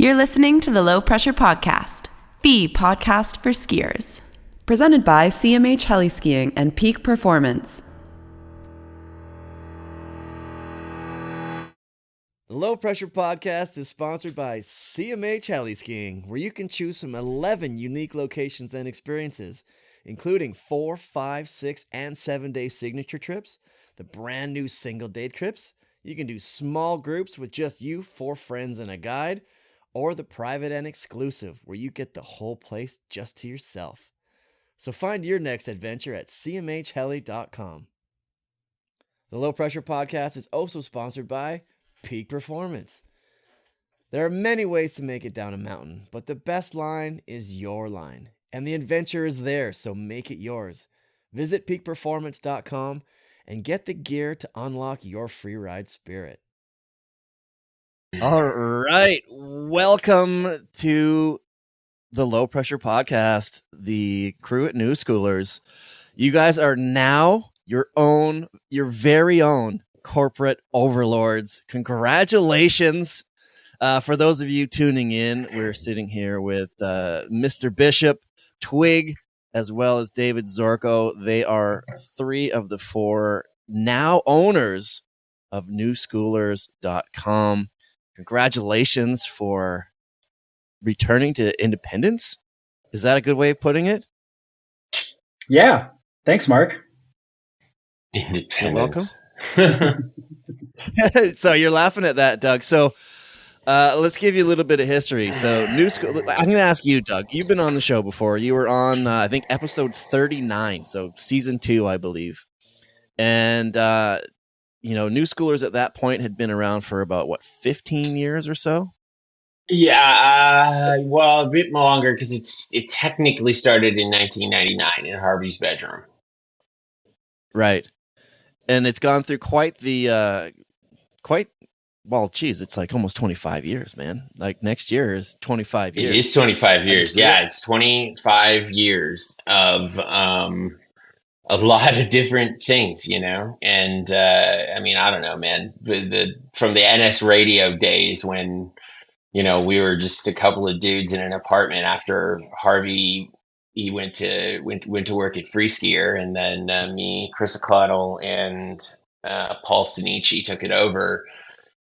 You're listening to the Low Pressure Podcast, the podcast for skiers. Presented by CMH Heli Skiing and Peak Performance. The Low Pressure Podcast is sponsored by CMH Heli Skiing, where you can choose from 11 unique locations and experiences, including 4, 5, 6, and 7-day signature trips, the brand new single-day trips. You can do small groups with just you, 4 friends, and a guide, or the private and exclusive, where you get the whole place just to yourself. So find your next adventure at cmhheli.com. The Low Pressure Podcast is also sponsored by Peak Performance. There are many ways to make it down a mountain, but the best line is your line. And the adventure is there, so make it yours. Visit peakperformance.com and get the gear to unlock your free ride spirit. All right. Welcome to the Low Pressure Podcast, the crew at New Schoolers. You guys are now your very own corporate overlords. Congratulations. For those of you tuning in, we're sitting here with Mr.Bishop, Twig, as well as David Zorko. They are 3 of the 4 now owners of newschoolers.com. Congratulations for returning to independence. Is that a good way of putting it? Yeah. Thanks, Mark. Independence. You're welcome. So you're laughing at that, Doug. So let's give you a little bit of history. So New School. I'm going to ask you, Doug. You've been on the show before. You were on, I think, episode 39. So season 2, I believe. And New Schoolers at that point had been around for about 15 years or so. Yeah, well, a bit longer because it technically started in 1999 in Harvey's bedroom. Right, and it's gone through it's like almost 25 years, man. Like next year is 25 years. It is 25 years. Yeah, it's 25 years of a lot of different things, and I don't know, man. From the NS radio days when we were just a couple of dudes in an apartment after Harvey he went to work at Free Skier, and then me, Chris O'Connell, and Paul Stanici took it over.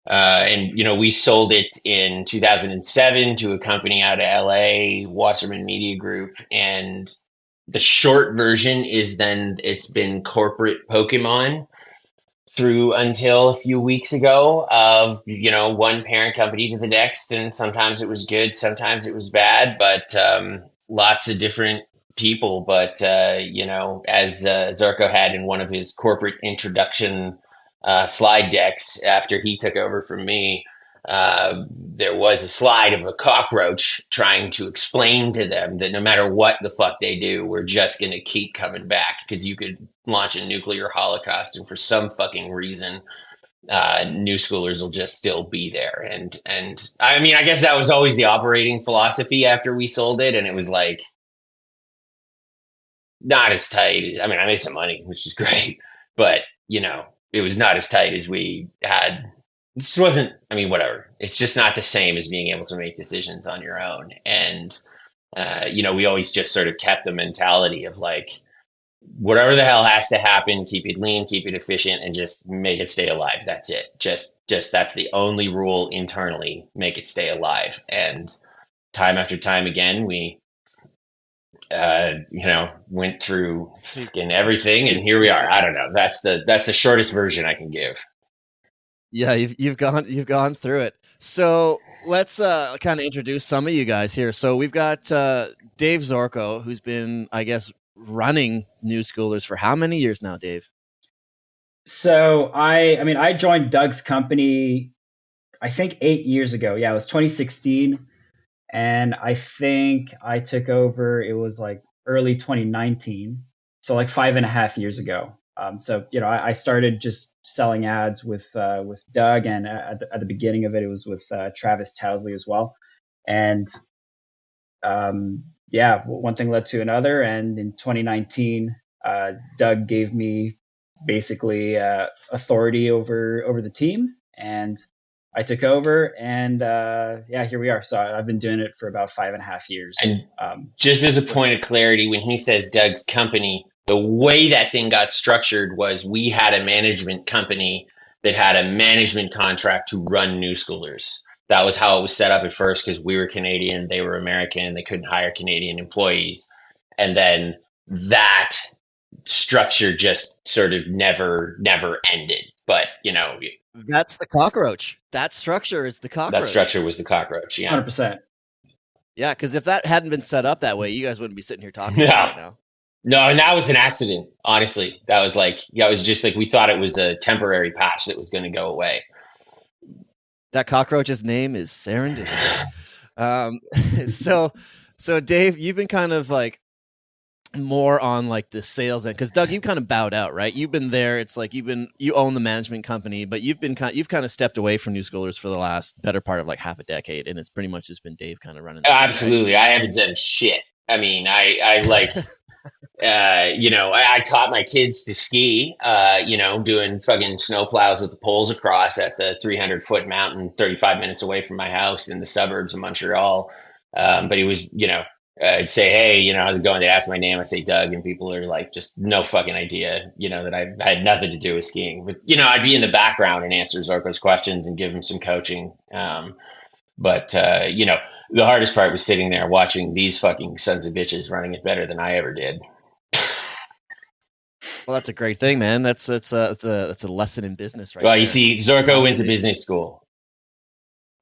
And we sold it in 2007 to a company out of LA, Wasserman Media Group, and the short version is then it's been corporate Pokemon through until a few weeks ago of, one parent company to the next. And sometimes it was good, sometimes it was bad, but lots of different people. But, as Zorko had in one of his corporate introduction slide decks after he took over from me, there was a slide of a cockroach trying to explain to them that no matter what the fuck they do, we're just going to keep coming back because you could launch a nuclear holocaust, and for some fucking reason, New Schoolers will just still be there. And I mean, I guess that was always the operating philosophy after we sold it, and it was like not as tight. I mean, I made some money, which is great, but it was not as tight as we had. It just wasn't, whatever. It's just not the same as being able to make decisions on your own. And, we always just sort of kept the mentality of like, whatever the hell has to happen, keep it lean, keep it efficient, and just make it stay alive. That's it. Just that's the only rule internally, make it stay alive. And time after time again, we, went through freaking everything, and here we are. I don't know. That's the shortest version I can give. Yeah, you've gone through it. So let's kind of introduce some of you guys here. So we've got Dave Zorko, who's been, I guess, running New Schoolers for how many years now, Dave? So I joined Doug's company, I think 8 years ago. Yeah, it was 2016. And I think I took over, it was like early 2019. So like 5.5 years ago. I started just selling ads with Doug, and at the beginning of it, it was with Travis Towsley as well. And one thing led to another. And in 2019, Doug gave me basically authority over the team, and I took over, and here we are. So I've been doing it for about 5.5 years. And just as a point of clarity, when he says Doug's company, the way that thing got structured was we had a management company that had a management contract to run New Schoolers. That was how it was set up at first, because we were Canadian, they were American, they couldn't hire Canadian employees. And then that structure just sort of never ended. But, That's the cockroach. That structure is the cockroach. that structure was the cockroach. Yeah. 100%. Yeah, because if that hadn't been set up that way, you guys wouldn't be sitting here talking No. about it right now. No, and that was an accident, honestly. That was it was just like we thought it was a temporary patch that was going to go away. That cockroach's name is Serendipity. So Dave, you've been kind of like more on like the sales end, because Doug, you kind of bowed out, right? You've been there. It's like you own the management company, but you've kind of stepped away from New Schoolers for the last better part of like half a decade, and it's pretty much just been Dave kind of running. Absolutely, right? I haven't done shit. I mean, I like. I taught my kids to ski, doing fucking snowplows with the poles across at the 300-foot mountain 35 minutes away from my house in the suburbs of Montreal. But he was, I'd say, hey, how's it going? They'd ask my name. I'd say Doug, and people are like, just no fucking idea, that I had nothing to do with skiing. But, I'd be in the background and answer Zorko's questions and give him some coaching. But the hardest part was sitting there watching these fucking sons of bitches running it better than I ever did. Well, that's a great thing, man. That's a lesson in business, right? Well, there. you see, Zorko went to business school,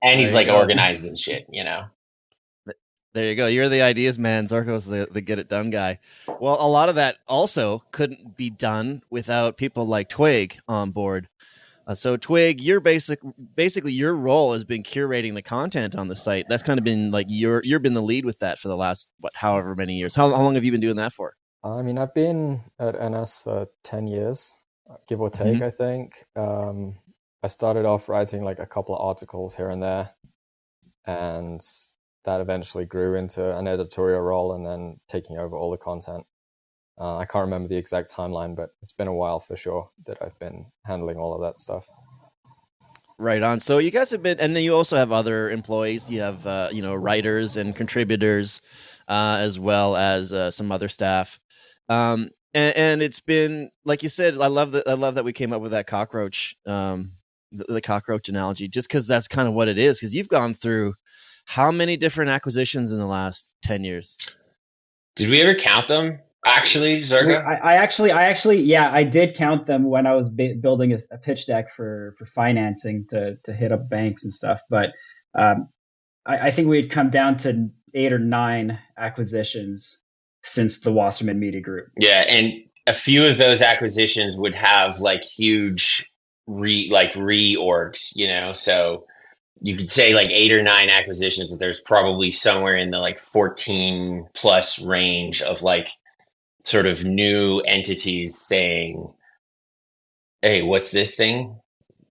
and he's like organized and shit, There you go. You're the ideas man. Zorko's the get it done guy. Well, a lot of that also couldn't be done without people like Twig on board. So Twig, you're basically your role has been curating the content on the site. That's kind of been like you've been the lead with that for the last however many years. How long have you been doing that for? I mean, I've been at NS for 10 years, give or take, I think. I started off writing like a couple of articles here and there, and that eventually grew into an editorial role and then taking over all the content. I can't remember the exact timeline, but it's been a while for sure that I've been handling all of that stuff. Right on. So you guys have been, and then you also have other employees. You have, writers and contributors, as well as some other staff. And it's been, like you said, I love that we came up with that cockroach, the cockroach analogy, just because that's kind of what it is. Because you've gone through how many different acquisitions in the last 10 years? Did we ever count them? Actually, Zorko? I actually, I did count them when I was building a pitch deck for financing to hit up banks and stuff. But I think we had come down to 8 or 9 acquisitions since the Wasserman Media Group. Yeah, and a few of those acquisitions would have like huge reorgs, so you could say like 8 or 9 acquisitions, that there's probably somewhere in the like 14 plus range of like sort of new entities saying, hey, what's this thing?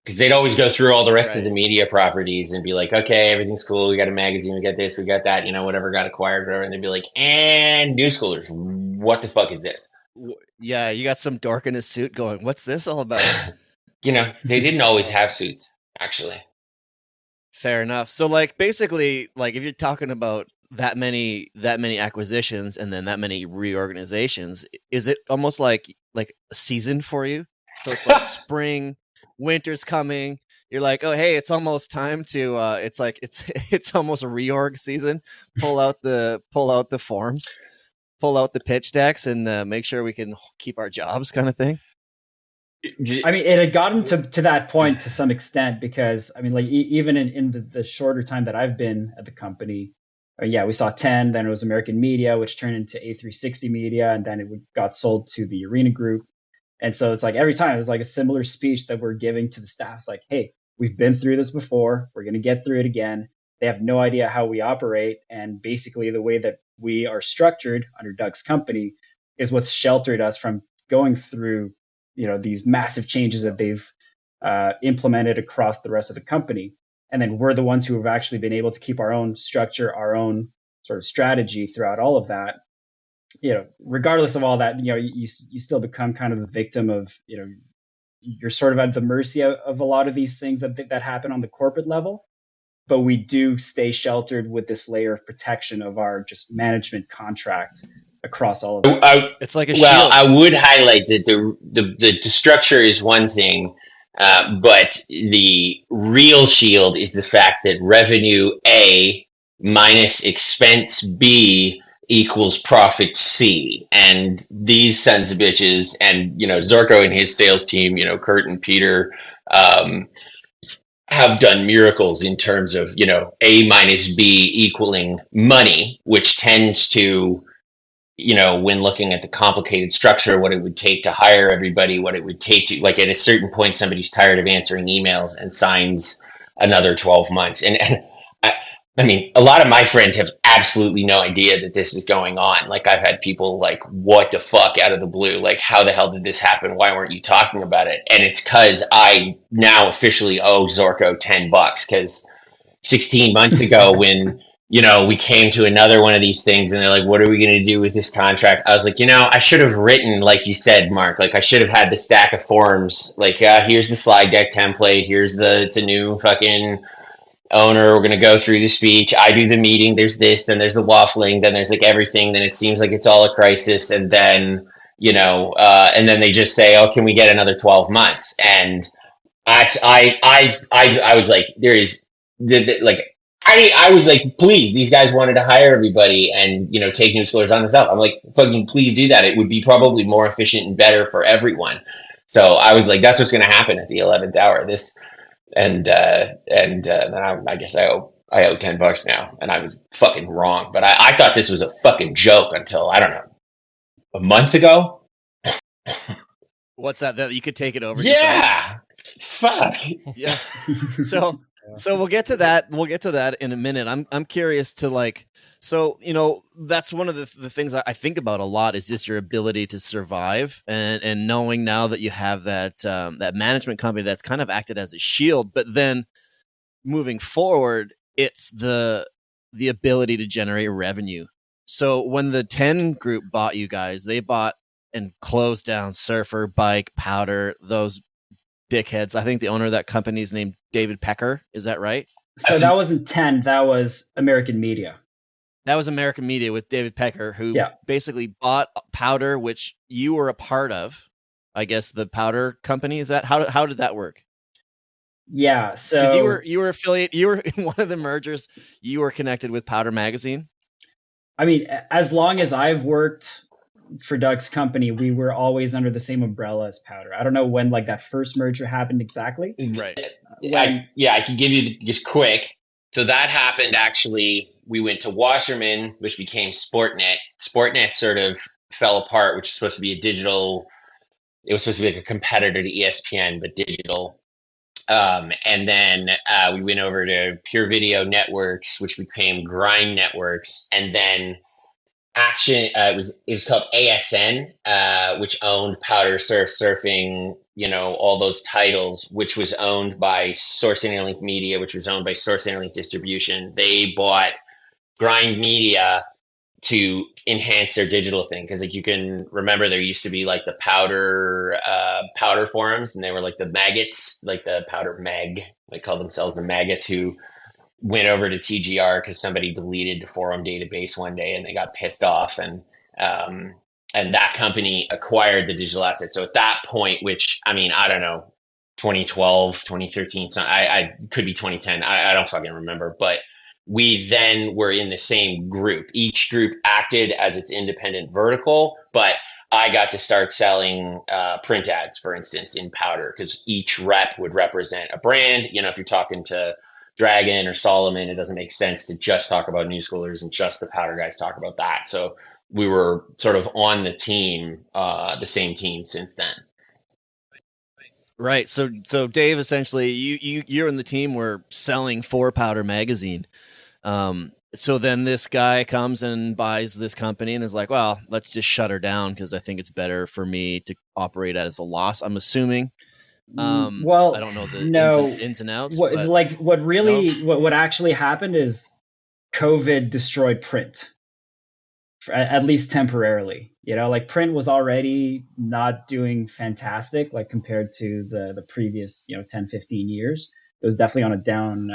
Because they'd always go through all the rest of the media properties and be like, okay, everything's cool. We got a magazine, we got this, we got that, whatever got acquired, whatever. And they'd be like, and New Schoolers, what the fuck is this? Yeah, you got some dork in a suit going, what's this all about? They didn't always have suits, actually. Fair enough. So like basically, like if you're talking about that many acquisitions and then that many reorganizations, is it almost like a season for you? So it's like spring, winter's coming. You're like, oh hey, it's almost time to it's almost a reorg season. Pull out the forms, pull out the pitch decks, and make sure we can keep our jobs, kind of thing. I mean, it had gotten to that point to some extent, because I mean, like even in the shorter time that I've been at the company, we saw 10, then it was American Media, which turned into A360 Media, and then it got sold to the Arena Group. And so it's like every time it's like a similar speech that we're giving to the staff. It's like, hey, we've been through this before. We're going to get through it again. They have no idea how we operate. And basically the way that we are structured under Doug's company is what's sheltered us from going through, these massive changes that they've implemented across the rest of the company. And then we're the ones who have actually been able to keep our own structure, our own sort of strategy throughout all of that. Regardless of all that, you still become kind of a victim of, you're sort of at the mercy of a lot of these things that happen on the corporate level. But we do stay sheltered with this layer of protection of our just management contract across all of it. It's like a well, shield. I would highlight that the structure is one thing, but the real shield is the fact that revenue A minus expense B equals profit C. And these sons of bitches, and Zorko and his sales team, Kurt and Peter, have done miracles in terms of A minus B equaling money, which tends to, when looking at the complicated structure, what it would take to hire everybody, what it would take to, like, at a certain point, somebody's tired of answering emails and signs another 12 months. And I mean, a lot of my friends have absolutely no idea that this is going on. Like, I've had people like, what the fuck, out of the blue? Like, how the hell did this happen? Why weren't you talking about it? And it's because I now officially owe Zorko $10, because 16 months ago when, we came to another one of these things and they're like, what are we going to do with this contract? I was like, I should have written, like you said, Mark, like I should have had the stack of forms. Like, here's the slide deck template. It's a new fucking owner. We're going to go through the speech. I do the meeting. There's this, then there's the waffling, then there's like everything. Then it seems like it's all a crisis. And then, and then they just say, oh, can we get another 12 months? And I was like, I was like, please, these guys wanted to hire everybody and, take new scholars on themselves. I'm like, fucking please do that. It would be probably more efficient and better for everyone. So I was like, that's what's going to happen at the 11th hour. And then I guess I owe $10 now, and I was fucking wrong. But I thought this was a fucking joke until, I don't know, a month ago. What's that you could take it over? Yeah. Fuck. Yeah. So we'll get to that. We'll get to that in a minute. I'm curious to, like, so, that's one of the things I think about a lot is just your ability to survive and knowing now that you have that that management company that's kind of acted as a shield, but then moving forward, it's the ability to generate revenue. So when the 10 group bought you guys, they bought and closed down Surfer, Bike, Powder, those dickheads. I think the owner of that company is named David Pecker. Is that right? So that wasn't 10. That was American Media. That was American Media with David Pecker, who basically bought Powder, which you were a part of. I guess the Powder company, is that how did that work? Yeah, so because you were affiliate, you were in one of the mergers. You were connected with Powder Magazine. I mean, as long as I've worked for Doug's company, we were always under the same umbrella as Powder. I don't know when like that first merger happened exactly. Right. I can give you just quick. So that happened actually. We went to Wasserman, which became Sportnet. Sportnet sort of fell apart, which is supposed to be a digital. It was supposed to be like a competitor to ESPN, but digital. And then we went over to Pure Video Networks, which became Grind Networks, and then Action. It was called ASN, which owned Powder Surf, Surfing, all those titles, which was owned by Source Interlink Media, which was owned by Source Interlink Distribution. They bought Grind Media to enhance their digital thing, because like you can remember there used to be like the Powder forums, and they were like the maggots, like the Powder Mag. They called themselves the maggots, who went over to TGR because somebody deleted the forum database one day and they got pissed off, and that company acquired the digital asset. So at that point, which I mean, I don't know, 2012, 2013, I could be 2010. I don't fucking remember, but we then were in the same group. Each group acted as its independent vertical, but I got to start selling print ads, for instance, in Powder, because each rep would represent a brand. If you're talking to Dragon or Solomon, it doesn't make sense to just talk about New Schoolers and just the Powder guys talk about that. So we were sort of on the team, the same team since then. Right. So Dave, essentially, you and the team were selling for Powder Magazine. So then this guy comes and buys this company and is like, well, let's just shut her down because I think it's better for me to operate as a loss, I'm assuming. Well, I don't know the ins and outs. What actually happened is COVID destroyed print at least temporarily. Like print was already not doing fantastic, like compared to the previous 10, 15 years. It was definitely on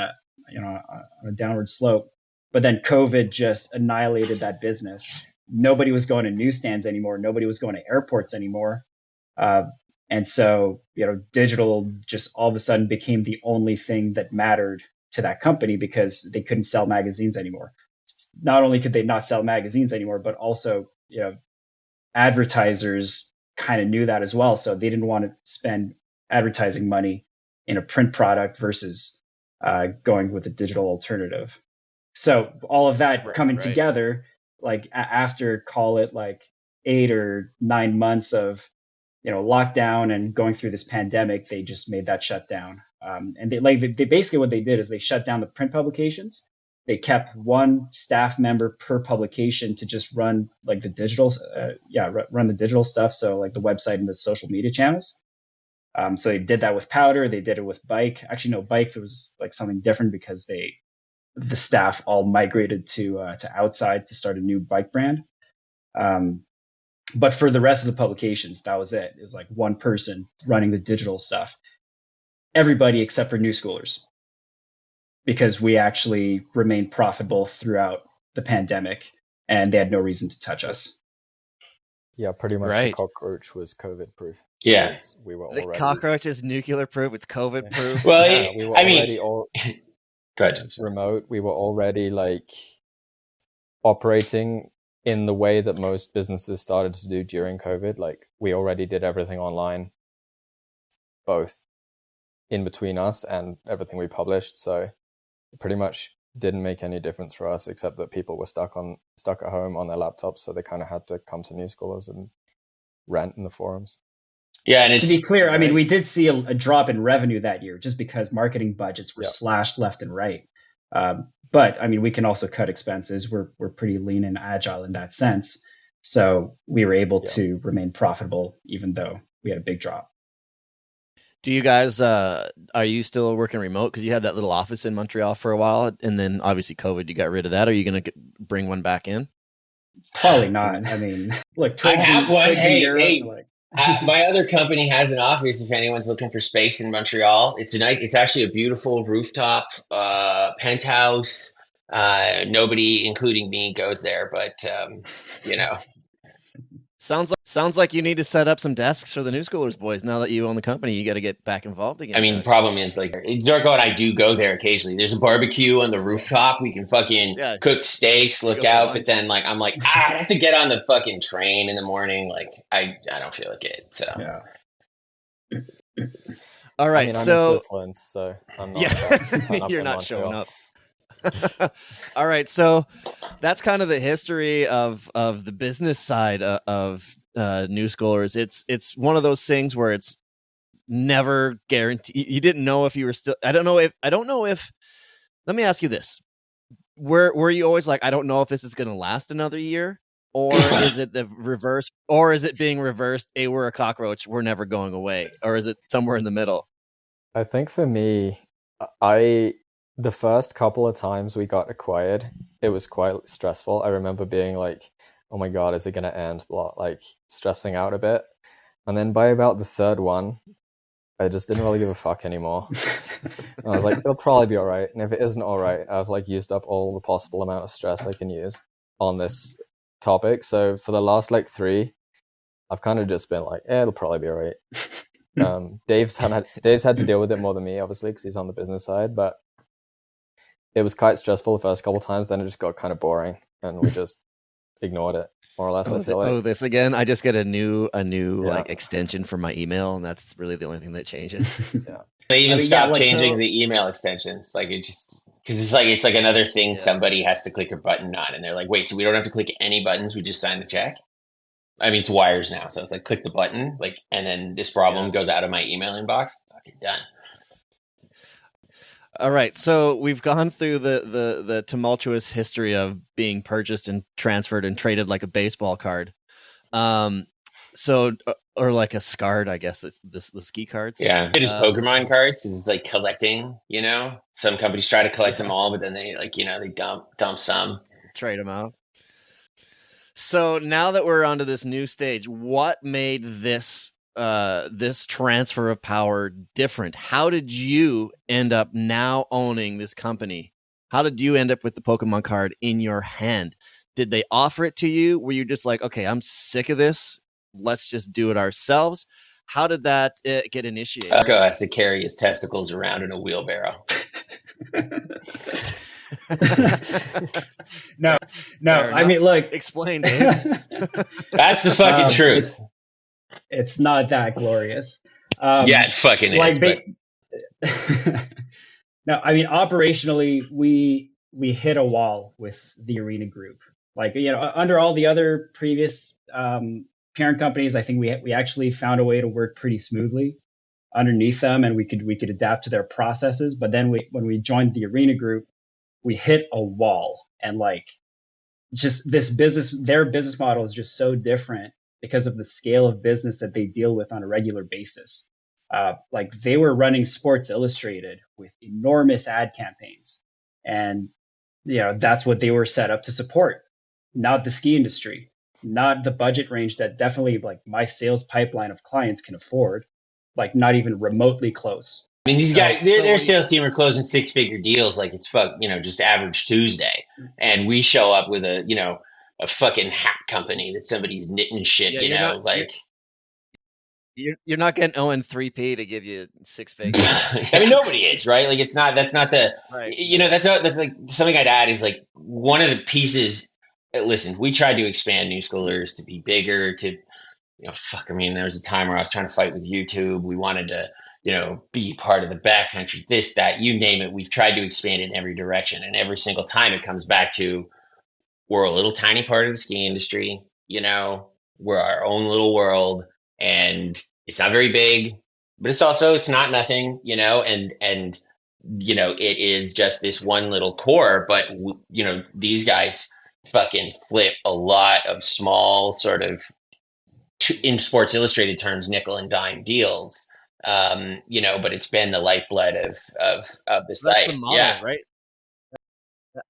a downward slope. But then COVID just annihilated that business. Nobody was going to newsstands anymore. Nobody was going to airports anymore. And so, digital just all of a sudden became the only thing that mattered to that company because they couldn't sell magazines anymore. Not only could they not sell magazines anymore, but also, advertisers kind of knew that as well. So they didn't want to spend advertising money in a print product versus going with a digital alternative. So all of that coming together, like after call it like 8 or 9 months of lockdown and going through this pandemic, they just made that shut down. And they basically what they did is they shut down the print publications. They kept one staff member per publication to just run like the digital, run the digital stuff. So like the website and the social media channels. So they did that with Powder. They did it with Bike. Actually, no, Bike was like something different because the staff all migrated to Outside to start a new bike brand. But for the rest of the publications, that was it. It was like one person running the digital stuff. Everybody except for New Schoolers, because we actually remained profitable throughout the pandemic and they had no reason to touch us. Yeah, pretty much the cockroach was COVID proof. Yeah. We were the already... cockroach is nuclear proof, it's COVID proof. Well, we were already go ahead, remote. We were already like operating in the way that most businesses started to do during COVID. Like we already did everything online, both in between us and everything we published. So it pretty much didn't make any difference for us, except that people were stuck at home on their laptops. So they kind of had to come to New Scholars and rant in the forums. Yeah, and to be clear, I mean, we did see a drop in revenue that year just because marketing budgets were slashed left and right. But I mean, we can also cut expenses. We're pretty lean and agile in that sense. So we were able to remain profitable, even though we had a big drop. Do you guys, are you still working remote? Because you had that little office in Montreal for a while, and then obviously COVID, you got rid of that. Are you going to bring one back in? Probably not. I mean, look, I have one. Hey, like... my other company has an office if anyone's looking for space in Montreal. It's actually a beautiful rooftop penthouse. Nobody, including me, goes there, but Sounds like you need to set up some desks for the New Schoolers boys. Now that you own the company, you got to get back involved again. I mean, the problem is like Zorko and I do go there occasionally. There's a barbecue on the rooftop. We can fucking cook steaks, look out. But then like, I'm like, I have to get on the fucking train in the morning. Like I don't feel like it. So. Yeah. All right. I mean, I'm so in Switzerland, so I'm not you're not showing up. All right, so that's kind of the history of the business side of New Scholars. It's one of those things where it's never guaranteed. You didn't know if you were still. I don't know if. Let me ask you this: were you always like, I don't know if this is going to last another year, or is it the reverse, or is it being reversed? Hey, we're a cockroach, we're never going away, or is it somewhere in the middle? I think for me, the first couple of times we got acquired, it was quite stressful. I remember being like, oh my God, is it going to end? Like stressing out a bit. And then by about the third one, I just didn't really give a fuck anymore. And I was like, it'll probably be all right. And if it isn't all right, I've like used up all the possible amount of stress I can use on this topic. So for the last like 3, I've kind of just been like, it'll probably be all right. Dave's had to deal with it more than me, obviously, because he's on the business side, but it was quite stressful the first couple of times. Then it just got kind of boring, and we just ignored it more or less. I feel like. This again. I just get a new like extension for my email, and that's really the only thing that changes. Yeah. They even stopped changing the email extensions. Like it just because it's like another thing somebody has to click a button on, and they're like, wait, so we don't have to click any buttons? We just sign the check. I mean, it's wires now, so it's like click the button, like, and then this problem goes out of my email inbox. Fucking done. All right, so we've gone through the tumultuous history of being purchased and transferred and traded like a baseball card, so or like a SCARD, I guess. The ski cards. Yeah, it is Pokemon cards because it's like collecting. You know, some companies try to collect them all, but then they they dump some, trade them out. So now that we're onto this new stage, what made this this transfer of power different? How did you end up now owning this company? How did you end up with the Pokemon card in your hand? Did they offer it to you? Were you just like, okay, I'm sick of this. Let's just do it ourselves. How did that get initiated? Zorko has to carry his testicles around in a wheelbarrow. No. I mean, look. Explain, Dave. That's the fucking truth. It's not that glorious. Yeah, it fucking is. No, I mean, operationally, we hit a wall with the Arena Group. Like, you know, under all the other previous parent companies, I think we actually found a way to work pretty smoothly underneath them, and we could adapt to their processes. But then when we joined the Arena Group, we hit a wall, and like, just their business model is just so different because of the scale of business that they deal with on a regular basis. Like, they were running Sports Illustrated with enormous ad campaigns, and you know, that's what they were set up to support, not the ski industry, not the budget range that definitely like my sales pipeline of clients can afford, like not even remotely close. I mean, these guys, their sales team are closing 6-figure deals like it's just average Tuesday, and we show up with a fucking hat company that somebody's knitting shit. You're not getting Owen 3P to give you 6 figures. I mean, nobody is, right? Like, that's not the, right. That's like something I'd add is like one of the pieces. Listen, we tried to expand New Schoolers to be bigger, to, I mean, there was a time where I was trying to fight with YouTube. We wanted to, be part of the backcountry, this, that, you name it. We've tried to expand in every direction. And every single time it comes back to, we're a little tiny part of the ski industry, we're our own little world, and it's not very big, but it's not nothing, and it is just this one little core. But, these guys fucking flip a lot of small sort of, in Sports Illustrated terms, nickel and dime deals, but it's been the lifeblood of the site. That's the model, right?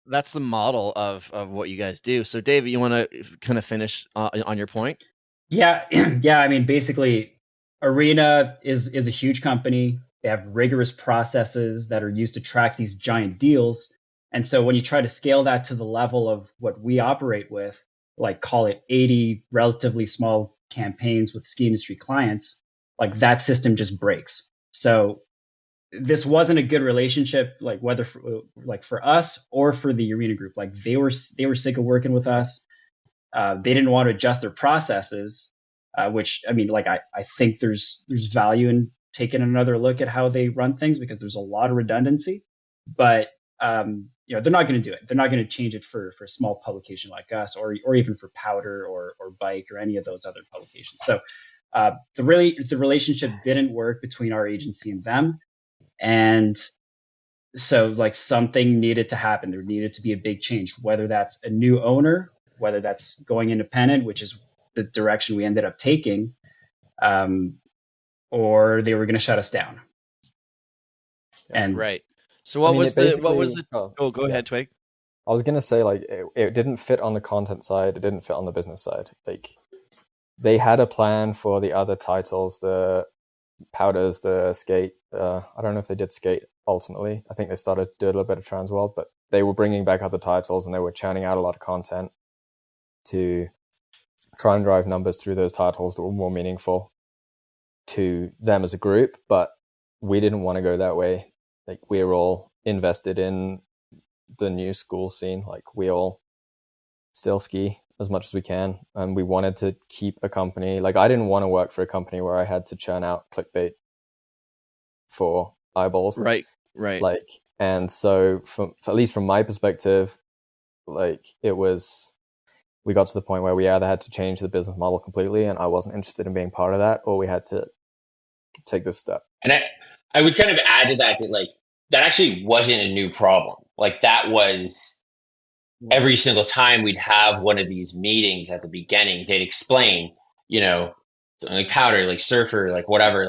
That's the model of what you guys do. So, Dave, you want to kind of finish on your point? Yeah. I mean, basically, Arena is a huge company. They have rigorous processes that are used to track these giant deals. And so when you try to scale that to the level of what we operate with, like call it 80 relatively small campaigns with ski industry clients, like that system just breaks. So this wasn't a good relationship, like whether for us or for the Arena Group. Like they were sick of working with us. They didn't want to adjust their processes, which, I mean, like I think there's value in taking another look at how they run things, because there's a lot of redundancy. But they're not going to do it. They're not going to change it for a small publication like us, or even for Powder or Bike or any of those other publications. So the relationship didn't work between our agency and them. And so like something needed to happen. There needed to be a big change, whether that's a new owner, whether that's going independent, which is the direction we ended up taking, or they were going to shut us down. And right. So go ahead, Twig. I was going to say, like, it didn't fit on the content side. It didn't fit on the business side. Like, they had a plan for the other titles, the Powders, the Skate. I don't know if they did Skate ultimately. I think they started to do a little bit of Transworld, but they were bringing back other titles, and they were churning out a lot of content to try and drive numbers through those titles that were more meaningful to them as a group. But we didn't want to go that way. Like, we're all invested in the new school scene. Like, we all still ski as much as we can, and we wanted to keep a company. Like, I didn't want to work for a company where I had to churn out clickbait for eyeballs. Right. Like, and so at least from my perspective, like, we got to the point where we either had to change the business model completely, and I wasn't interested in being part of that, or we had to take this step. And I would kind of add to that like, that actually wasn't a new problem. Like, that was every single time we'd have one of these meetings at the beginning, they'd explain, like Powder, like Surfer, like whatever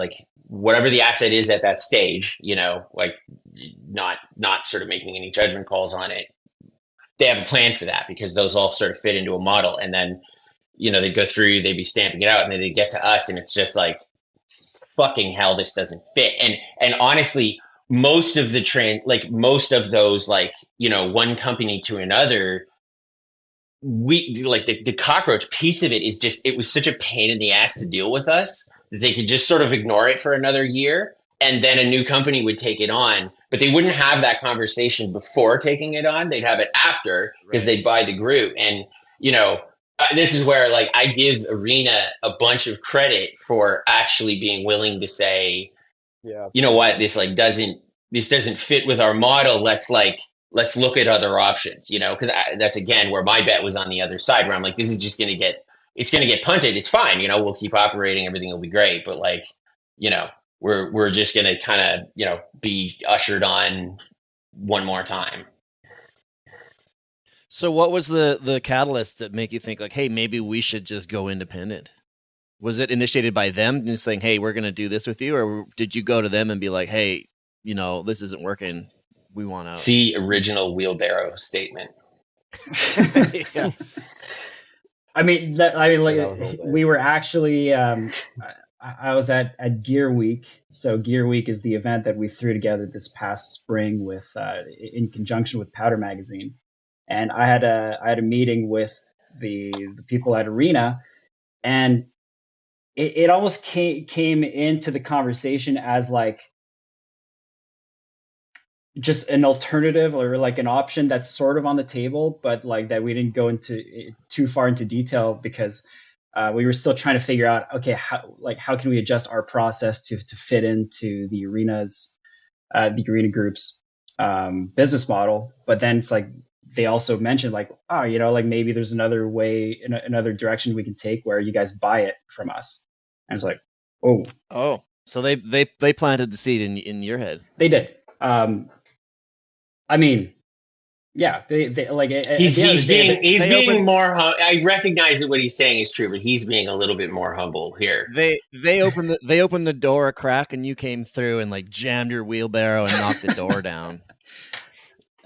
the asset is at that stage, like not sort of making any judgment calls on it. they have a plan for that, because those all sort of fit into a model. And then, they'd go through, they'd be stamping it out, and then they'd get to us, and it's just like, fucking hell, this doesn't fit. And honestly, most of those, like, one company to another, we like the cockroach piece of it is just, it was such a pain in the ass to deal with us that they could just sort of ignore it for another year, and then a new company would take it on, but they wouldn't have that conversation before taking it on. They'd have it after, because they'd buy the group. And this is where, like, I give Arena a bunch of credit for actually being willing to say, you know what, this doesn't fit with our model. Let's look at other options, because that's, again, where my bet was on the other side, where I'm like, this is just going to get punted. It's fine. We'll keep operating. Everything will be great. But, like, we're just going to kind of, be ushered on one more time. So what was the catalyst that make you think, like, hey, maybe we should just go independent? Was it initiated by them just saying, hey, we're going to do this with you? Or did you go to them and be like, hey, this isn't working, we want out? See original wheelbarrow statement. Yeah. We were actually, I was at Gear Week. So Gear Week is the event that we threw together this past spring with, in conjunction with Powder Magazine. And I had a meeting with the people at Arena, and it almost came into the conversation as like just an alternative, or like an option that's sort of on the table, but like that we didn't go into too far into detail, because we were still trying to figure out, okay, how can we adjust our process to fit into the Arena Group's business model. But then it's like, they also mentioned, like, oh, like, maybe there's another way, another direction we can take where you guys buy it from us. And it's like, oh, so they planted the seed in your head. They did. Yeah, they like. He's being more. I recognize that what he's saying is true, but he's being a little bit more humble here. They opened the door a crack, and you came through and like jammed your wheelbarrow and knocked the door down.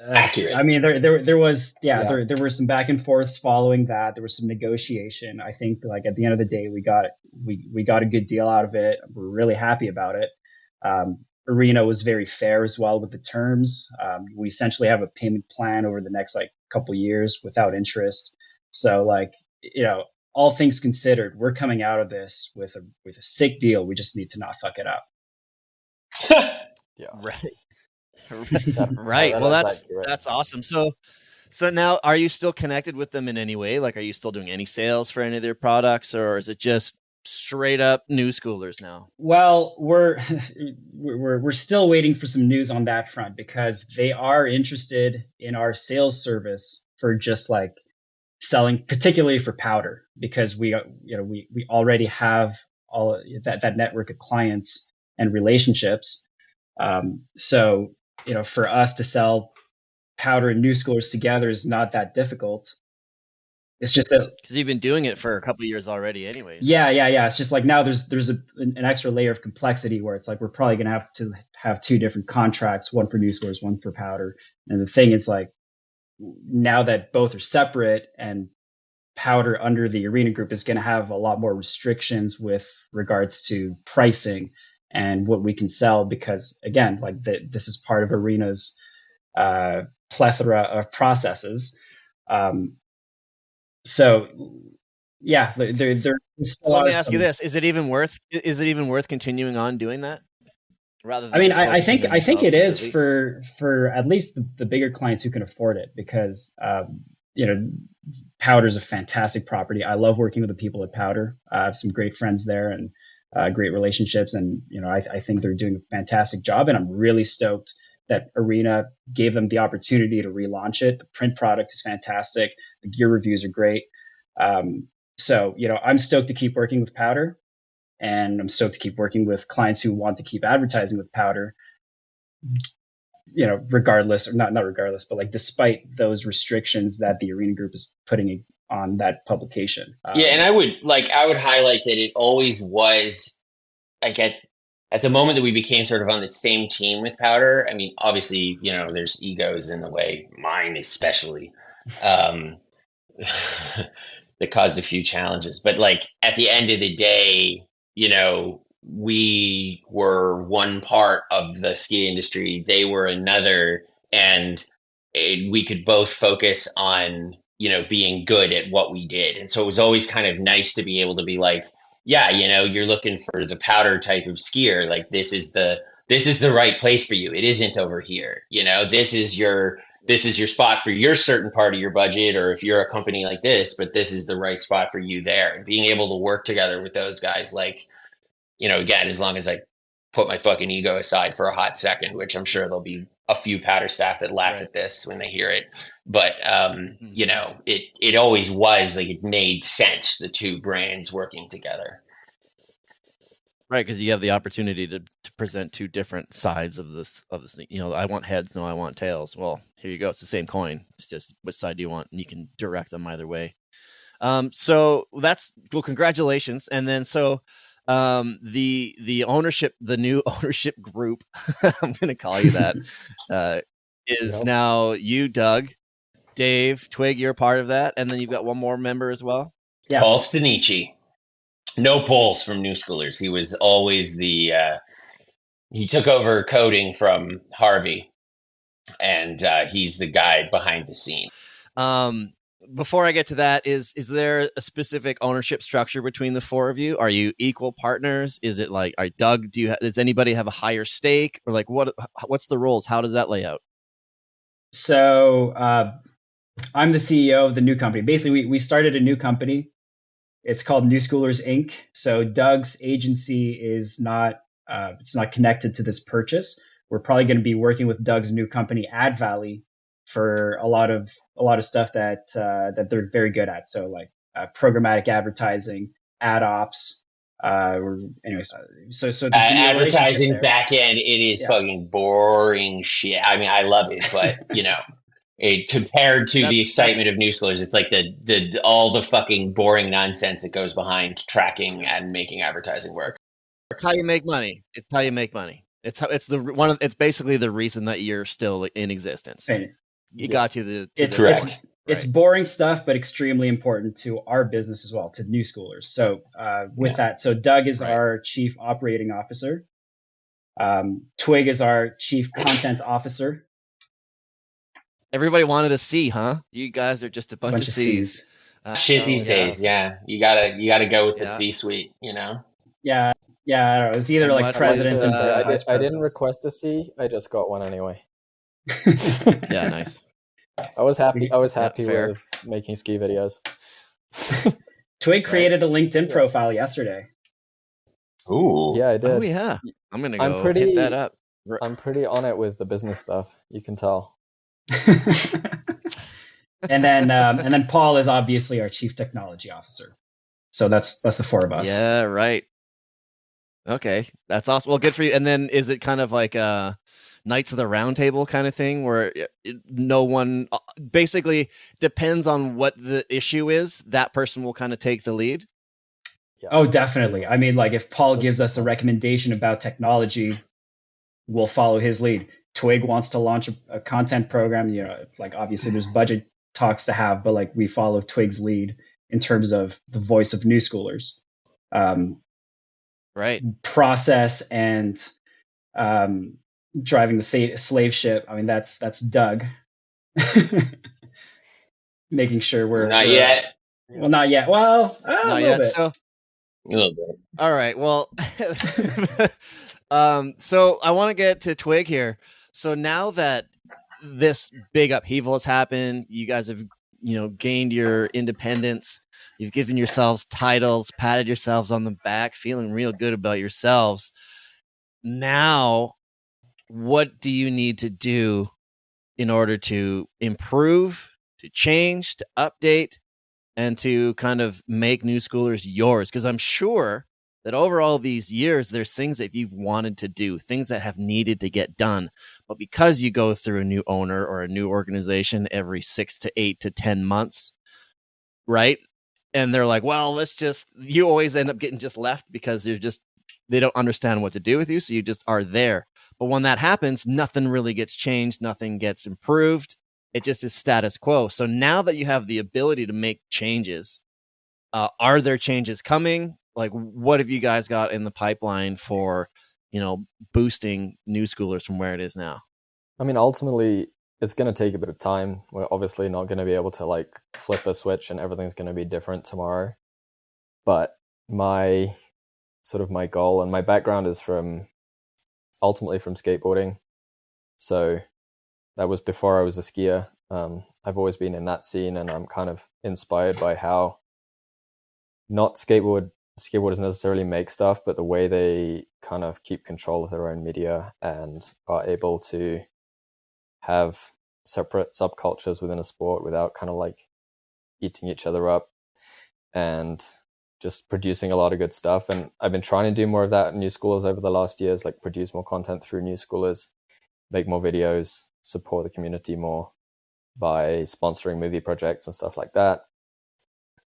Accurate. There were some back and forths following that. There was some negotiation. I think, like, at the end of the day, we got a good deal out of it. We're really happy about it. Arena was very fair as well with the terms. We essentially have a payment plan over the next like couple years without interest. So, like, all things considered, we're coming out of this with a sick deal. We just need to not fuck it up. Yeah. Right. Well, that's awesome. So now, are you still connected with them in any way? Like, are you still doing any sales for any of their products, or is it just straight up new schoolers now? Well, we're still waiting for some news on that front, because they are interested in our sales service for just like selling, particularly for powder, because we already have all that network of clients and relationships. So, for us to sell powder and new schoolers together is not that difficult. It's just because you've been doing it for a couple of years already anyways. Yeah. It's just like now there's an extra layer of complexity where it's like, we're probably going to have to have two different contracts, one for new schoolers, one for powder. And the thing is, like, now that both are separate, and powder under the Arena Group is going to have a lot more restrictions with regards to pricing and what we can sell, because again, like, this is part of Arena's plethora of processes. So yeah, there. So let me ask you this: is it even worth continuing on doing that? Rather than I think it is for at least the bigger clients who can afford it, because Powder is a fantastic property. I love working with the people at Powder. I have some great friends there and great relationships, and I think they're doing a fantastic job, and I'm really stoked that Arena gave them the opportunity to relaunch it. The print product is fantastic. The gear reviews are great. So I'm stoked to keep working with Powder, and I'm stoked to keep working with clients who want to keep advertising with Powder, regardless, or not regardless, but like despite those restrictions that the Arena Group is putting on that publication. And I would highlight that it always was, I at the moment that we became sort of on the same team with Powder, I mean, obviously, you know, there's egos in the way, mine especially, that caused a few challenges. But like at the end of the day, you know, we were one part of the ski industry, they were another, and we could both focus on, you know, being good at what we did. And so it was always kind of nice to be able to be like, yeah, you know, you're looking for the Powder type of skier. Like this is the right place for you. It isn't over here. You know, this is your spot for your certain part of your budget, or if you're a company like this, but this is the right spot for you there. And being able to work together with those guys, like, you know, again, as long as I put my fucking ego aside for a hot second, which I'm sure there'll be a few Powder staff that laugh at this when they hear it. But, you know, it always was like, it made sense, the two brands working together. Right, because you have the opportunity to present two different sides of this. You know, I want heads, no, I want tails. Well, here you go. It's the same coin. It's just which side do you want, and you can direct them either way. So that's well, congratulations. And then so the ownership, the new ownership group, I'm going to call you that, is now you, Doug, Dave, Twig. You're a part of that, and then you've got one more member as well. Yeah, Paul Stanici. No polls from New Schoolers. He was always he took over coding from Harvey, and he's the guy behind the scene. Before I get to that, is there a specific ownership structure between the four of you? Are you equal partners? Is it like, Doug, does anybody have a higher stake, or like what's the rules? How does that lay out? So I'm the CEO of the new company. Basically, we started a new company. It's called New Schoolers Inc. So Doug's agency is not it's not connected to this purchase. We're probably going to be working with Doug's new company, Ad Valley, for a lot of stuff that they're very good at. So like programmatic advertising, ad ops. Anyways, so the advertising back end, it is fucking boring shit. I mean, I love it, but you know. Compared to the excitement of New Schoolers, it's like the all the fucking boring nonsense that goes behind tracking and making advertising work. It's how you make money. It's basically the reason that you're still in existence. It got you correct. It's boring stuff, but extremely important to our business as well, to New Schoolers. So that, so Doug is our chief operating officer. Twig is our chief content officer. Everybody wanted a C, huh? You guys are just a bunch of C's. Shit these days, yeah. You gotta go with the C-suite, you know? Yeah, I don't know. It was either like president or vice president. I didn't request a C. I just got one anyway. Yeah, nice. I was happy with making ski videos. Twig created a LinkedIn profile yesterday. Ooh. Yeah, I did. Oh, yeah. I'm going to hit that up. I'm pretty on it with the business stuff. You can tell. and then Paul is obviously our chief technology officer. So that's the four of us. Yeah, right. Okay, that's awesome. Well, good for you. And then is it kind of like a Knights of the Round Table kind of thing, where no one basically depends on what the issue is, that person will kind of take the lead? Yeah. Oh, definitely. I mean, like if Paul gives us a recommendation about technology, we'll follow his lead. Twig wants to launch a content program, you know, like obviously there's budget talks to have, but like we follow Twig's lead in terms of the voice of New Schoolers. Right. Process and driving the slave ship. I mean, that's Doug. Making sure we're not yet. Well, not yet. Well, not yet. Bit. So a little bit. All right. Well, so I want to get to Twig here. So now that this big upheaval has happened, you guys have, you know, gained your independence. You've given yourselves titles, patted yourselves on the back, feeling real good about yourselves. Now, what do you need to do in order to improve, to change, to update, and to kind of make New Schoolers yours? Because I'm sure that over all these years, there's things that you've wanted to do, things that have needed to get done. But because you go through a new owner or a new organization every 6 to 8 to 10 months, right? And they're like, well, you always end up getting just left because you're just they don't understand what to do with you, so you just are there. But when that happens, nothing really gets changed, nothing gets improved. It just is status quo. So now that you have the ability to make changes, are there changes coming? Like, what have you guys got in the pipeline for, boosting new schoolers from where it is now? I mean, ultimately, it's going to take a bit of time. We're obviously not going to be able to like flip a switch and everything's going to be different tomorrow. But my goal and my background is ultimately from skateboarding. So that was before I was a skier. I've always been in that scene, and I'm kind of inspired by how not skateboarders necessarily make stuff, but the way they kind of keep control of their own media and are able to have separate subcultures within a sport without kind of like eating each other up, and just producing a lot of good stuff. And I've been trying to do more of that in new schoolers over the last years, like produce more content through new schoolers, make more videos, support the community more by sponsoring movie projects and stuff like that.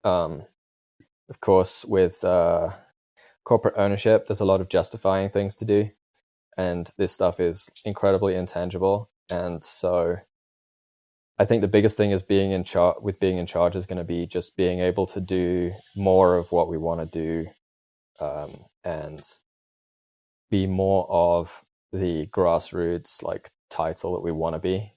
Of course, with corporate ownership, there's a lot of justifying things to do, and this stuff is incredibly intangible. And so I think the biggest thing is being in charge is going to be just being able to do more of what we want to do, and be more of the grassroots like title that we want to be.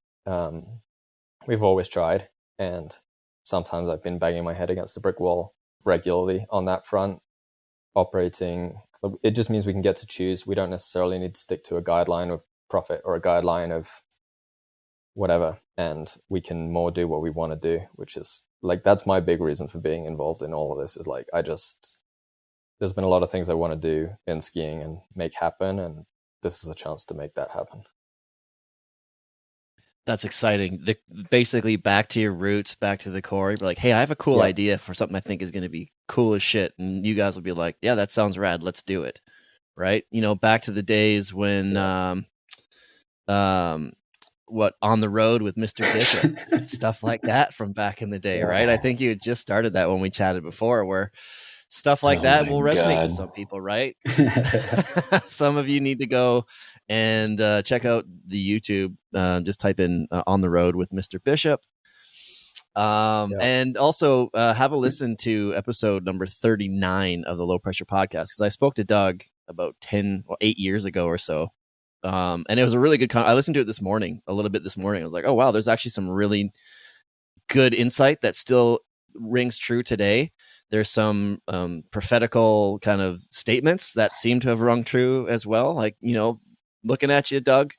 We've always tried, and sometimes I've been banging my head against the brick wall regularly on that front. It just means we can get to choose. We don't necessarily need to stick to a guideline of profit or a guideline of whatever, and we can more do what we want to do, which is like, that's my big reason for being involved in all of this, is like, there's been a lot of things I want to do in skiing and make happen, and this is a chance to make that happen. That's exciting. Basically back to your roots, back to the core. You're like, hey, I have a cool idea for something I think is going to be cool as shit. And you guys will be like, yeah, that sounds rad. Let's do it. Right. Back to the days when, On the Road with Mr. Bishop, stuff like that from back in the day. Right. I think you had just started that when we chatted before, where stuff like that will resonate to some people, right? Some of you need to go and check out the YouTube. Just type in On the Road with Mr. Bishop. And also have a listen to episode number 39 of the Low Pressure Podcast, because I spoke to Doug about 8 years ago or so. And it was a really good I listened to it a little bit this morning. I was like, oh, wow, there's actually some really good insight that still rings true today. There's some prophetical kind of statements that seem to have rung true as well. Like, looking at you, Doug,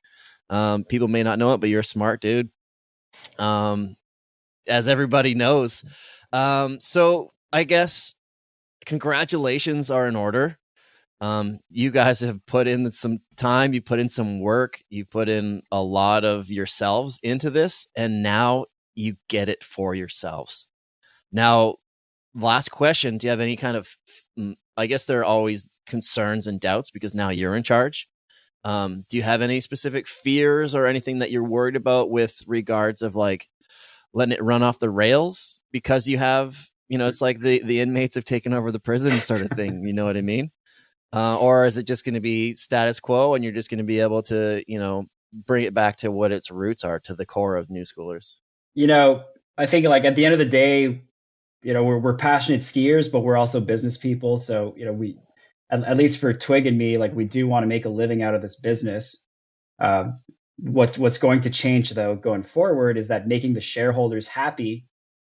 people may not know it, but you're a smart dude, as everybody knows. So I guess congratulations are in order. You guys have put in some time, you put in some work, you put in a lot of yourselves into this, and now you get it for yourselves. Now, last question, do you have any kind of, I guess there are always concerns and doubts because now you're in charge. Do you have any specific fears or anything that you're worried about with regards of like letting it run off the rails because you have, it's like the inmates have taken over the prison sort of thing. You know what I mean? Or is it just going to be status quo and you're just going to be able to, bring it back to what its roots are, to the core of new schoolers? I think like at the end of the day, we're passionate skiers, but we're also business people. So, we, at least for Twig and me, like we do want to make a living out of this business. What's going to change though, going forward, is that making the shareholders happy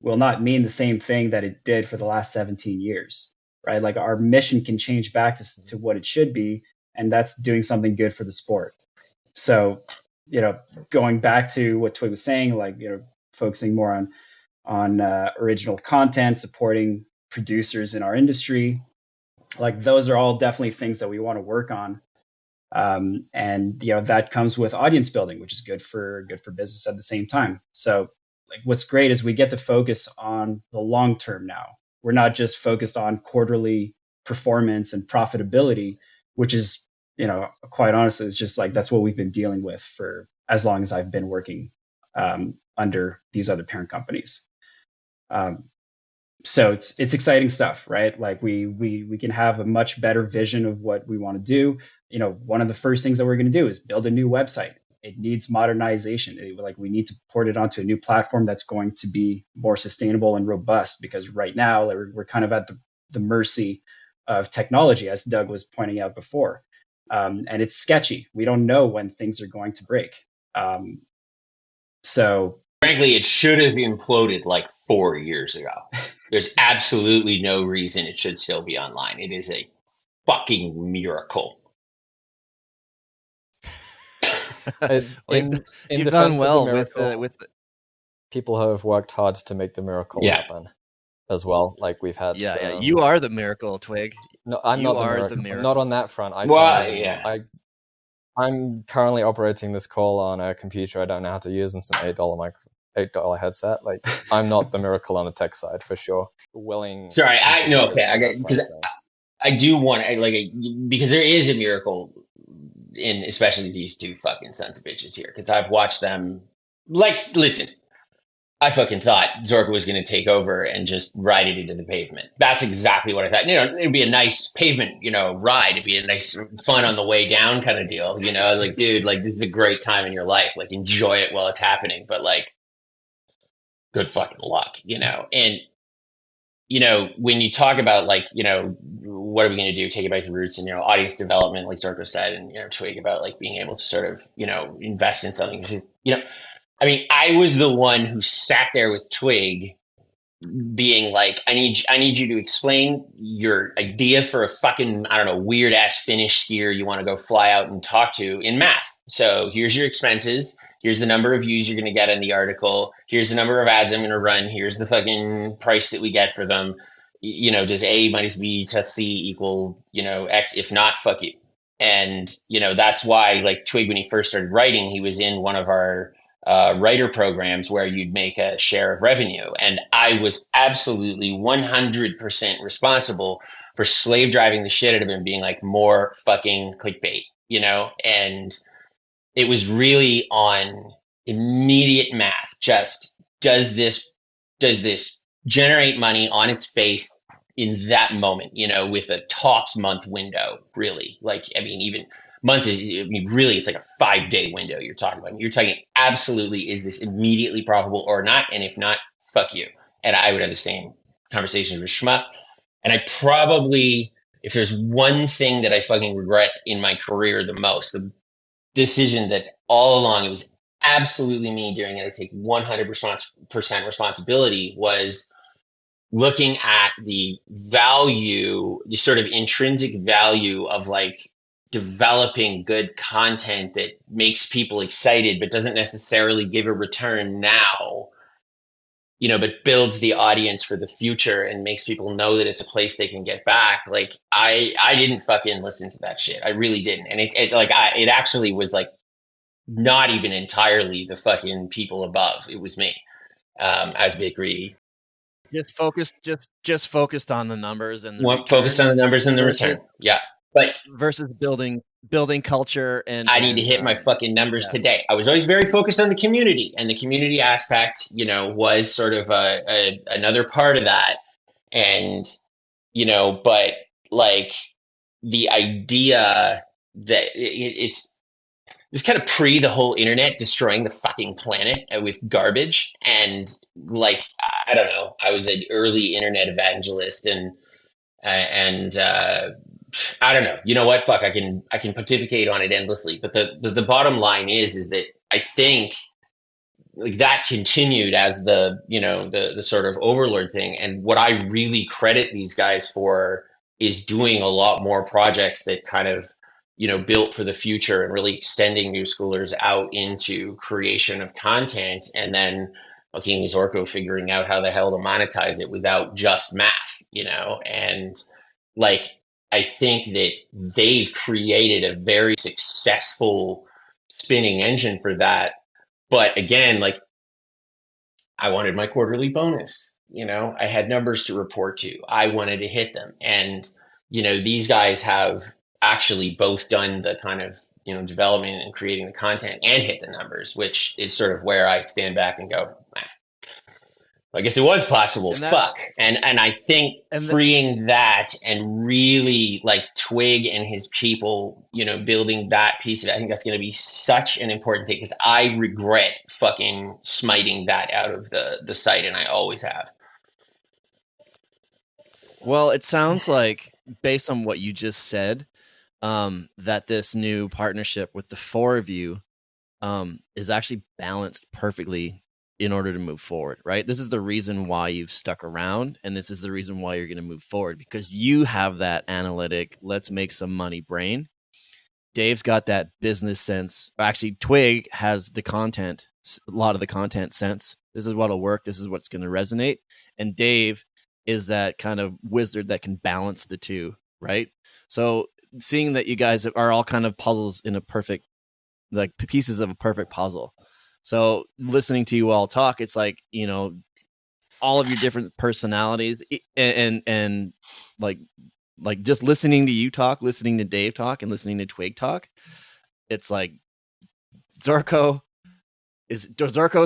will not mean the same thing that it did for the last 17 years, right? Like our mission can change back to what it should be, and that's doing something good for the sport. So, going back to what Twig was saying, like, focusing more on original content, supporting producers in our industry, like those are all definitely things that we want to work on. And that comes with audience building, which is good for business at the same time. So like what's great is we get to focus on the long term now. We're not just focused on quarterly performance and profitability, which is, quite honestly, it's just like that's what we've been dealing with for as long as I've been working under these other parent companies. So it's exciting stuff, right? Like we can have a much better vision of what we want to do. One of the first things that we're going to do is build a new website. It needs modernization. Like we need to port it onto a new platform that's going to be more sustainable and robust, because right now we're kind of at the mercy of technology, as Doug was pointing out before. And it's sketchy. We don't know when things are going to break. So frankly, it should have imploded like 4 years ago. There's absolutely no reason it should still be online. It is a fucking miracle. You've done well with people have worked hard to make the miracle happen as well. Like we've had. Yeah. You are the miracle, Twig. No, I'm not the miracle. Not on that front. I'm currently operating this call on a computer I don't know how to use, and it's an $8 headset. Like I'm not the miracle on the tech side for sure. Sorry, I do want because there is a miracle in especially these two fucking sons of bitches here, because I've watched them. Like, listen, I fucking thought Zorko was going to take over and just ride it into the pavement. That's exactly what I thought. It'd be a nice pavement, ride. It'd be a nice fun on the way down kind of deal. Like, dude, like this is a great time in your life. Like, enjoy it while it's happening. But like, good fucking luck, And when you talk about like, what are we going to do? Take it back to roots and audience development, like Zorko said, and Twig about like being able to sort of invest in something. I mean, I was the one who sat there with Twig being like, I need you to explain your idea for a fucking, I don't know, weird ass Finnish skier you want to go fly out and talk to in math. So here's your expenses. Here's the number of views you're going to get in the article. Here's the number of ads I'm going to run. Here's the fucking price that we get for them. Does A minus B to C equal, X? If not, fuck you. And, that's why like Twig, when he first started writing, he was in one of our writer programs where you'd make a share of revenue. And I was absolutely 100% responsible for slave driving the shit out of him, being like, more fucking clickbait, and it was really on immediate math. Just does this generate money on its face in that moment, with a tops month window, really? Like, I mean, even month is, really, it's like a 5-day window you're talking about. You're talking absolutely, is this immediately profitable or not? And if not, fuck you. And I would have the same conversations with Shmup. And I probably, if there's one thing that I fucking regret in my career the most, the decision that all along it was absolutely me doing it, I take 100% responsibility, was looking at the value, the sort of intrinsic value of like developing good content that makes people excited but doesn't necessarily give a return now, but builds the audience for the future and makes people know that it's a place they can get back. Like I didn't fucking listen to that shit. I really didn't. And it actually was like not even entirely the fucking people above. It was me, as Big Greedy. Just focused on the numbers and focused on the numbers and the return. Yeah. But versus building culture, and I need to hit my fucking numbers today. I was always very focused on the community, and the community aspect, was sort of another part of that. And, but like the idea that it's kind of pre the whole internet destroying the fucking planet with garbage. And like, I don't know, I was an early internet evangelist and I don't know. You know what? Fuck, I can pontificate on it endlessly. But the bottom line is that I think like that continued as the sort of overlord thing. And what I really credit these guys for is doing a lot more projects that kind of, built for the future and really extending new schoolers out into creation of content. And then King Zorko figuring out how the hell to monetize it without just math, and like, I think that they've created a very successful spinning engine for that. But again, like I wanted my quarterly bonus, I had numbers to report to. I wanted to hit them. And, these guys have actually both done the kind of, development and creating the content and hit the numbers, which is sort of where I stand back and go, I guess it was possible. And that- Fuck. And I think freeing that and really like Twig and his people, you know, building that piece of it, I think that's going to be such an important thing, because I regret fucking smiting that out of the site, and I always have. Well, it sounds like, based on what you just said, that this new partnership with the four of you is actually balanced perfectly in order to move forward, right? This is the reason why you've stuck around, and this is the reason why you're going to move forward, because you have that analytic, let's make some money brain. Dave's got that business sense. Actually, Twig has the content, a lot of the content sense. This is what'll work. This is what's going to resonate. And Dave is that kind of wizard that can balance the two, right? So seeing that you guys are all kind of puzzles in a perfect, like pieces of a perfect puzzle. So listening to you all talk, it's like, you know, all of your different personalities and like just listening to you talk, listening to Dave talk, and listening to Twig talk. It's like Zorko's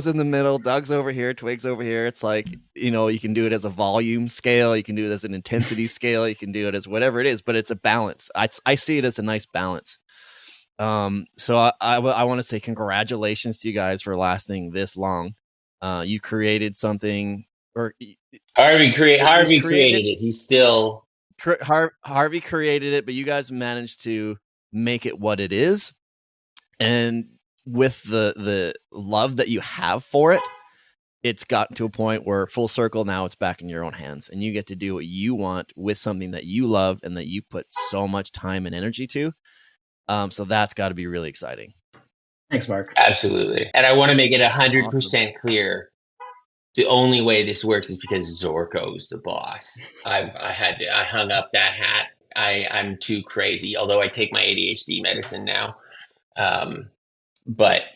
in the middle, Doug's over here, Twig's over here. It's like, you know, you can do it as a volume scale, you can do it as an intensity scale, you can do it as whatever it is, but it's a balance. I see it as a nice balance. So I want to say congratulations to you guys for lasting this long. You created something, or Harvey created it. He's still Harvey created it, but you guys managed to make it what it is. And with the love that you have for it, it's gotten to a point where full circle, now it's back in your own hands, and you get to do what you want with something that you love and that you put so much time and energy to. So that's got to be really exciting. Thanks, Mark. Absolutely. And I want to make it 100% clear. The only way this works is because Zorko's the boss. I hung up that hat. I'm too crazy, although I take my ADHD medicine now. But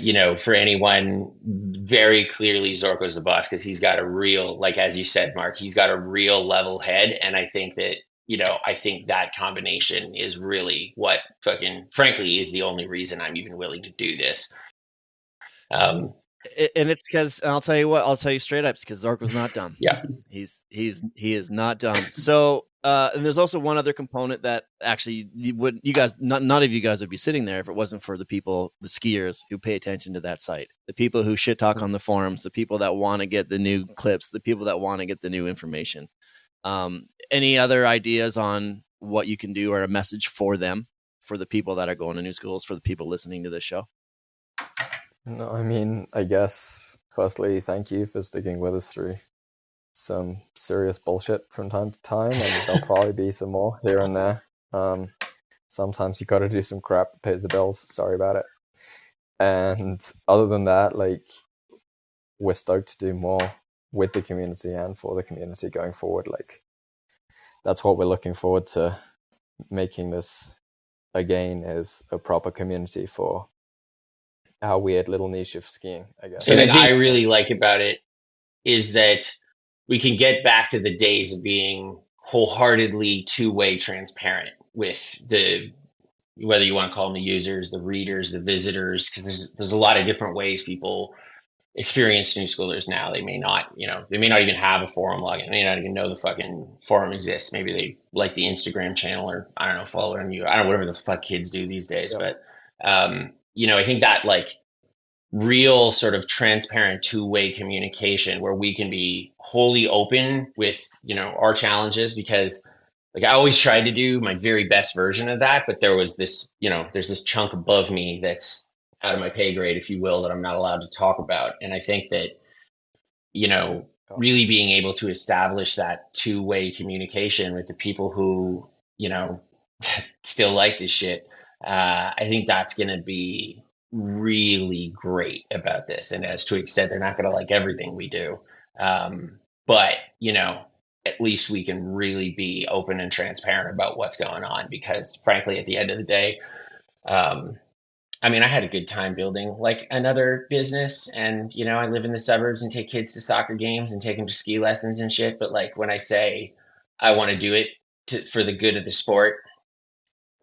you know, for anyone, very clearly Zorko's the boss, because he's got a real, like, as you said, Mark, he's got a real level head. And I think that, you know, I think that combination is really what fucking, frankly, is the only reason I'm even willing to do this. And it's because, I'll tell you what, I'll tell you straight up, it's because Zorko's not dumb. Yeah, he is not dumb. So, and there's also one other component that actually you guys, none of you guys would be sitting there if it wasn't for the people, the skiers who pay attention to that site, the people who shit talk on the forums, the people that want to get the new clips, the people that want to get the new information. Any other ideas on what you can do, or a message for them, for the people that are going to new schools, for the people listening to this show? No, I mean, I guess, firstly, thank you for sticking with us through some serious bullshit from time to time, and there'll probably be some more here and there. Sometimes you gotta do some crap that pays the bills. Sorry about it. And other than that, like, we're stoked to do more with the community and for the community going forward. Like, that's what we're looking forward to, making this again is a proper community for our weird little niche of skiing, I guess. So the thing I really like about it is that we can get back to the days of being wholeheartedly two-way transparent with the, whether you want to call them the users, the readers, the visitors, because there's a lot of different ways people experience new schoolers now. They may not, you know, they may not even have a forum login. They may not even know the fucking forum exists. Maybe they like the Instagram channel, or I don't know, following you. I don't know, whatever the fuck kids do these days. Yep. But you know, I think that like real sort of transparent two-way communication where we can be wholly open with, you know, our challenges, because like I always tried to do my very best version of that, but there was this, you know, there's this chunk above me that's out of my pay grade, if you will, that I'm not allowed to talk about. And I think that, you know, really being able to establish that two-way communication with the people who, you know, still like this shit, I think that's going to be really great about this. And as Twig said, they're not going to like everything we do. But, you know, at least we can really be open and transparent about what's going on, because frankly, at the end of the day, I mean, I had a good time building like another business, and, you know, I live in the suburbs and take kids to soccer games and take them to ski lessons and shit. But like, when I say I want to do it for the good of the sport,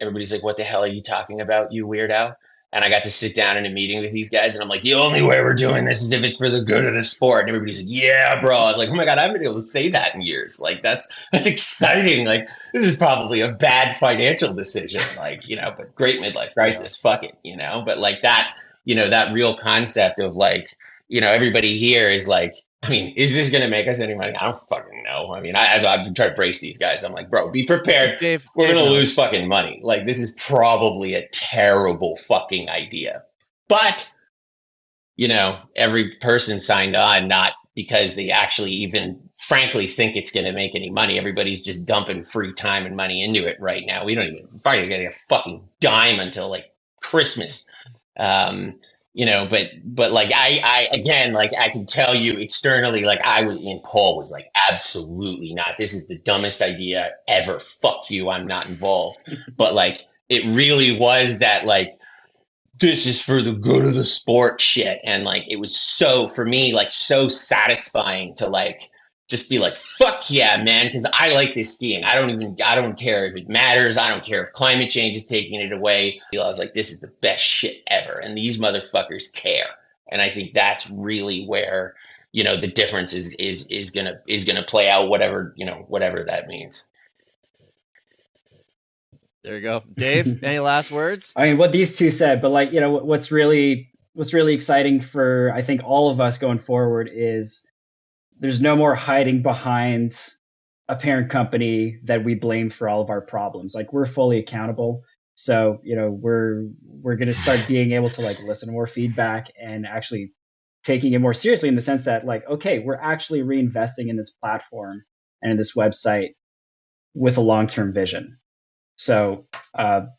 everybody's like, what the hell are you talking about, you weirdo? And I got to sit down in a meeting with these guys, and I'm like, the only way we're doing this is if it's for the good of the sport. And everybody's like, yeah, bro. I was like, oh my God, I haven't been able to say that in years. Like, that's exciting. Like, this is probably a bad financial decision, like, you know, but great midlife crisis, fuck it, you know. But like that, you know, that real concept of like, you know, everybody here is like, I mean, is this going to make us any money? I don't fucking know. I mean, I've been trying to brace these guys. I'm like, bro, be prepared. We're going to lose fucking money. Like, this is probably a terrible fucking idea. But, you know, every person signed on, not because they actually even frankly think it's going to make any money. Everybody's just dumping free time and money into it right now. We're probably going to get a fucking dime until like Christmas. You know, but like I again, like I can tell you externally, like Paul was like, absolutely not. This is the dumbest idea ever. Fuck you. I'm not involved. But like, it really was that like, this is for the good of the sport shit. And like, it was so, for me, like so satisfying to like, just be like, fuck yeah, man. Because I like this skiing. I don't care if it matters. I don't care if climate change is taking it away. I was like, this is the best shit ever. And these motherfuckers care. And I think that's really where, you know, the difference is gonna play out, whatever that means. There you go. Dave, any last words? I mean, what these two said, but like, you know, what's really exciting for, I think, all of us going forward is there's no more hiding behind a parent company that we blame for all of our problems. Like, we're fully accountable. So, you know, we're going to start being able to like listen to more feedback and actually taking it more seriously in the sense that like, okay, we're actually reinvesting in this platform and in this website with a long-term vision. So,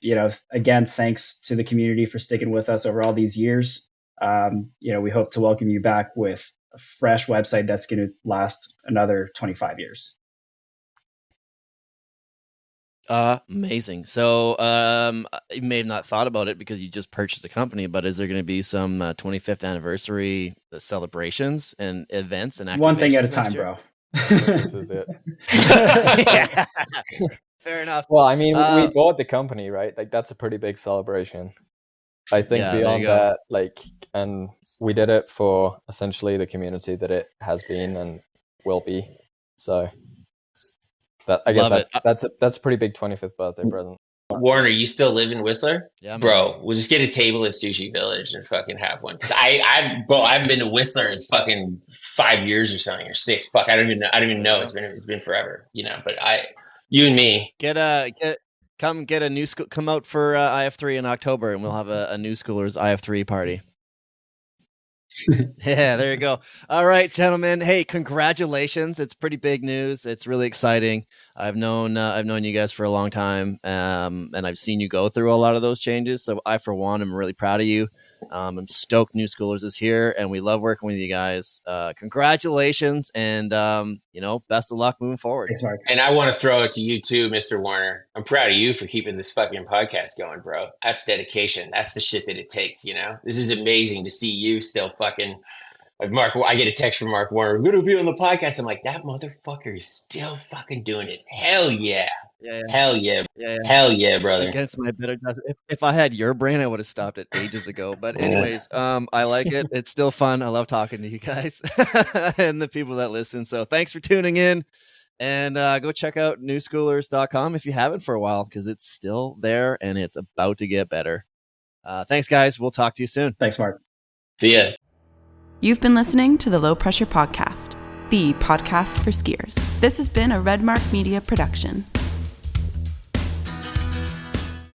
you know, again, thanks to the community for sticking with us over all these years. You know, we hope to welcome you back with a fresh website that's going to last another 25 years. Amazing. So, you may have not thought about it because you just purchased a company, but is there going to be some 25th anniversary celebrations and events and activations? One thing at a time, bro. This is it. Yeah. Fair enough. Well, I mean, we bought the company, right? Like, that's a pretty big celebration. I think beyond that, like, and we did it for essentially the community that it has been and will be. So that, I guess that's a pretty big 25th birthday present. Warner, you still live in Whistler? Yeah, man. Bro, we'll just get a table at Sushi Village and fucking have one. Because I haven't been to Whistler in fucking 5 years or something, or 6. Fuck, I don't even know. It's been forever, you know. But you and me come get a new school. Come out for IF3 in October, and we'll have a new schoolers IF3 party. Yeah, there you go. All right, gentlemen. Hey, congratulations! It's pretty big news. It's really exciting. I've known you guys for a long time, and I've seen you go through a lot of those changes. So I, for one, am really proud of you. I'm stoked New Schoolers is here, and we love working with you guys. Congratulations, and you know, best of luck moving forward. Thanks, Mark. And I want to throw it to you too, Mr. Warner. I'm proud of you for keeping this fucking podcast going, bro. That's dedication. That's the shit that it takes, you know? This is amazing to see you still fucking, like Mark. I get a text from Mark Warner, we're going to be on the podcast. I'm like, that motherfucker is still fucking doing it. Hell yeah. Yeah. Hell yeah. Hell yeah, brother. Against my better judgment. If I had your brain, I would have stopped it ages ago. But anyways, I like it. It's still fun. I love talking to you guys and the people that listen. So thanks for tuning in, and go check out newschoolers.com if you haven't for a while, because it's still there and it's about to get better. Thanks, guys. We'll talk to you soon. Thanks, Mark. See ya. You've been listening to the Low Pressure Podcast, the podcast for skiers. This has been a Redmark Media production.